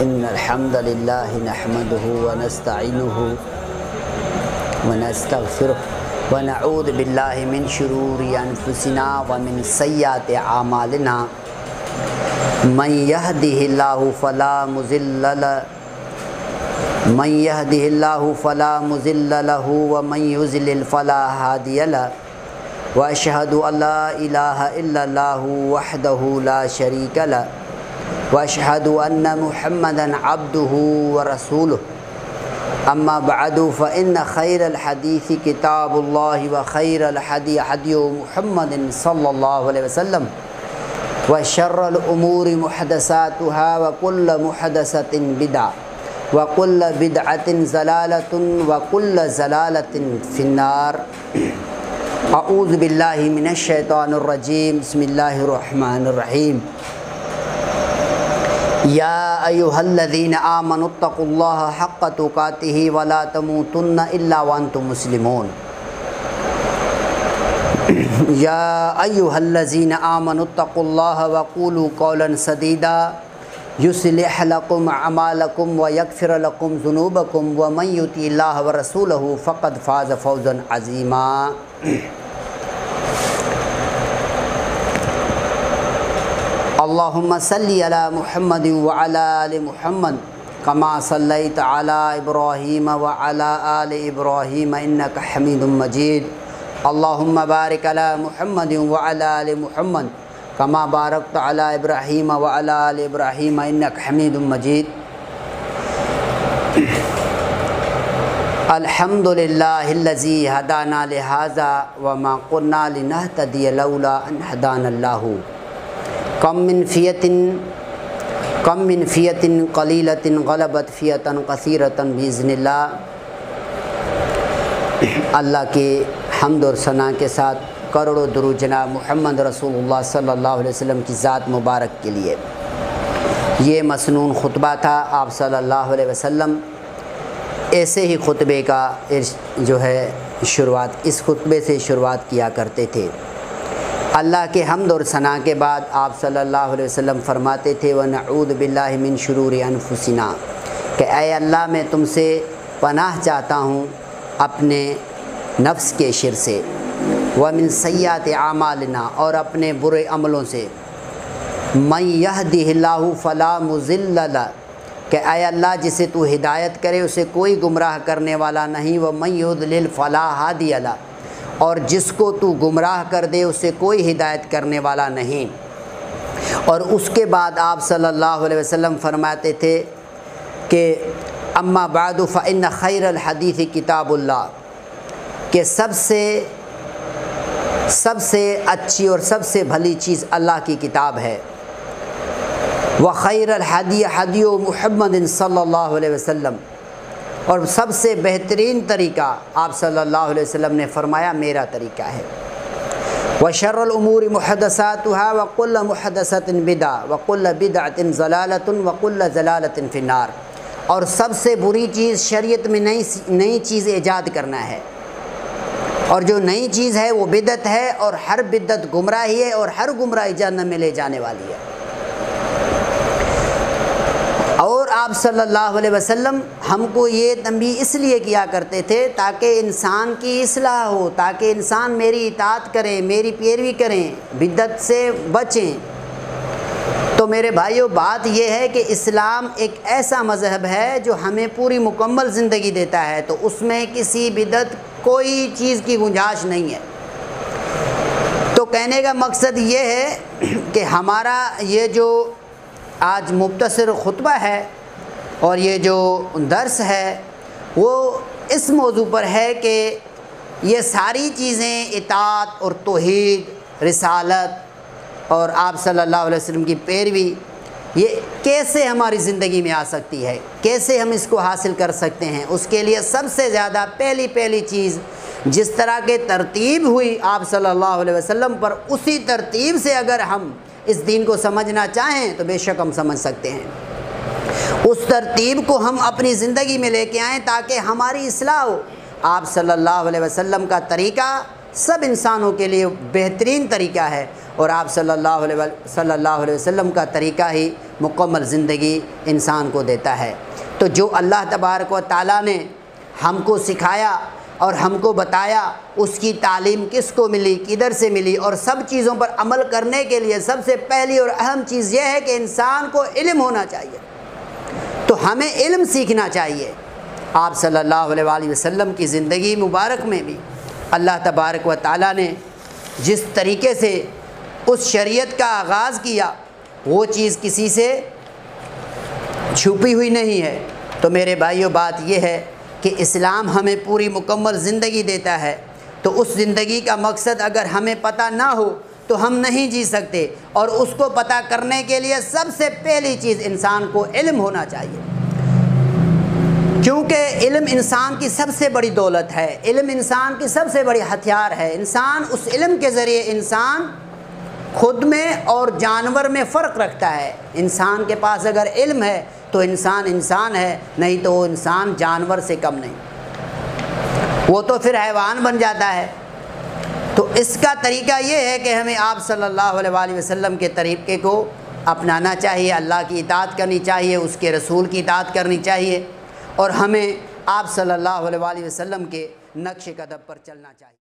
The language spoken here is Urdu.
إن الحمد لله نحمده ونستعينه ونستغفره ونعوذ بالله من شرور أنفسنا ومن سيئات أعمالنا من يهده الله فلا مضل له ومن يضلل فلا هادي له وأشهد أن لا إله إلا الله وحده لا شريك له وأشهد أن محمدا عبده ورسوله أما بعد فإن خير الحديث كتاب الله وخير الهدي هدي محمد صلى الله عليه وسلم وشر الأمور محدثاتها وكل محدثة بدعة وكل بدعة ضلالة وكل ضلالة في النار. أعوذ بالله من الشيطان الرجيم. بسم الله الرحمن الرحيم. يا أيها الذين آمنوا اتقوا الله حق تقاته ولا تموتن إلا وأنتم مسلمون. يا أيها الذين آمنوا اتقوا الله وقولوا قولا سديدا يصلح لكم أعمالكم ويغفر لكم ذنوبكم ومن يطع الله ورسوله فقد فاز فوزا عظيما. اللهم صل على محمد وعلى آل محمد كما صليت على إبراهيم وعلى آل إبراهيم إنك حميد مجيد. اللهم بارك على محمد وعلى آل محمد كما باركت على إبراهيم وعلى آل إبراهيم إنك حميد مجيد. الحمد لله الذي هدانا لهذا وما كنا لنهتدي لولا أن هدانا الله. کم من فیۃ قلیلۃ غلبت فیۃ کثیرۃ باذن اللہ. اللہ کے حمد اور ثنا کے ساتھ کروڑوں درود جناب محمد رسول اللہ صلی اللہ علیہ وسلم کی ذات مبارک کے لیے. یہ مسنون خطبہ تھا. آپ صلی اللہ علیہ وسلم ایسے ہی خطبے کا جو ہے شروعات اس خطبے سے شروعات کیا کرتے تھے. اللہ کے حمد اور ثنا کے بعد آپ صلی اللہ علیہ وسلم فرماتے تھے وَنَعُوذُ بِاللَّهِ مِن شُرُورِ أَنفُسِنَا کہ اے اللہ میں تم سے پناہ چاہتا ہوں اپنے نفس کے شر سے، وَمِن سَيِّئَاتِ أَعْمَالِنَا اور اپنے برے عملوں سے، مَن يَهْدِهِ اللَّهُ فَلَا مُضِلَّ لَهُ کہ اے اللہ جسے تو ہدایت کرے اسے کوئی گمراہ کرنے والا نہیں، وَمَن يُضْلِلْ فَلَا هَادِيَ لَهُ اور جس کو تو گمراہ کر دے اسے کوئی ہدایت کرنے والا نہیں. اور اس کے بعد آپ صلی اللہ علیہ وسلم فرماتے تھے کہ اما بعد فإن خیر الحدیث کتاب اللہ کہ سب سے اچھی اور سب سے بھلی چیز اللہ کی کتاب ہے. وخیر الحدی ہدی محمد صلی اللہ علیہ وسلم اور سب سے بہترین طریقہ آپ صلی اللہ علیہ وسلم نے فرمایا میرا طریقہ ہے. وشر الامور محدثاتها وكل محدثۃ بدعہ وكل بدعۃ ضلالۃ وكل ضلالۃ فی النار اور سب سے بری چیز شریعت میں نئی چیز ایجاد کرنا ہے، اور جو نئی چیز ہے وہ بدعت ہے، اور ہر بدعت گمراہی ہے، اور ہر گمراہی جہنم میں لے جانے والی ہے. اور آپ صلی اللہ علیہ وسلم ہم کو یہ تنبیہ اس لیے کیا کرتے تھے تاکہ انسان کی اصلاح ہو، تاکہ انسان میری اطاعت کریں، میری پیروی کریں، بدعت سے بچیں. تو میرے بھائیوں بات یہ ہے کہ اسلام ایک ایسا مذہب ہے جو ہمیں پوری مکمل زندگی دیتا ہے، تو اس میں کسی بدعت کوئی چیز کی گنجائش نہیں ہے. تو کہنے کا مقصد یہ ہے کہ ہمارا یہ جو آج مختصر خطبہ ہے اور یہ جو درس ہے وہ اس موضوع پر ہے کہ یہ ساری چیزیں اطاعت اور توحید، رسالت اور آپ صلی اللہ علیہ وسلم کی پیروی یہ کیسے ہماری زندگی میں آ سکتی ہے، کیسے ہم اس کو حاصل کر سکتے ہیں. اس کے لیے سب سے زیادہ پہلی چیز جس طرح کے ترتیب ہوئی آپ صلی اللہ علیہ وسلم پر، اسی ترتیب سے اگر ہم اس دین کو سمجھنا چاہیں تو بے شک ہم سمجھ سکتے ہیں. اس ترتیب کو ہم اپنی زندگی میں لے کے آئیں تاکہ ہماری اصلاح ہو. آپ صلی اللہ علیہ وسلم کا طریقہ سب انسانوں کے لیے بہترین طریقہ ہے، اور آپ صلی اللہ علیہ وسلم کا طریقہ ہی مکمل زندگی انسان کو دیتا ہے۔ تو جو اللہ تبارک و تعالیٰ نے ہم کو سکھایا اور ہم کو بتایا، اس کی تعلیم کس کو ملی، کدھر سے ملی، اور سب چیزوں پر عمل کرنے کے لیے سب سے پہلی اور اہم چیز یہ ہے کہ انسان کو علم ہونا چاہیے۔ تو ہمیں علم سیکھنا چاہیے۔ آپ صلی اللہ علیہ وآلہ وسلم کی زندگی مبارک میں بھی اللہ تبارک و تعالیٰ نے جس طریقے سے اس شریعت کا آغاز کیا، وہ چیز کسی سے چھپی ہوئی نہیں ہے۔ تو میرے بھائیوں، بات یہ ہے کہ اسلام ہمیں پوری مکمل زندگی دیتا ہے، تو اس زندگی کا مقصد اگر ہمیں پتہ نہ ہو تو ہم نہیں جی سکتے، اور اس کو پتہ کرنے کے لیے سب سے پہلی چیز انسان کو علم ہونا چاہیے، کیونکہ علم انسان کی سب سے بڑی دولت ہے، علم انسان کی سب سے بڑی ہتھیار ہے۔ انسان اس علم کے ذریعے انسان خود میں اور جانور میں فرق رکھتا ہے۔ انسان کے پاس اگر علم ہے تو انسان ہے، نہیں تو وہ انسان جانور سے کم نہیں، وہ تو پھر حیوان بن جاتا ہے۔ تو اس کا طریقہ یہ ہے کہ ہمیں آپ صلی اللہ علیہ وآلہ وسلم کے طریقے کو اپنانا چاہیے، اللہ کی اطاعت کرنی چاہیے، اس کے رسول کی اطاعت کرنی چاہیے، اور ہمیں آپ صلی اللہ علیہ وآلہ وسلم کے نقش قدم پر چلنا چاہیے۔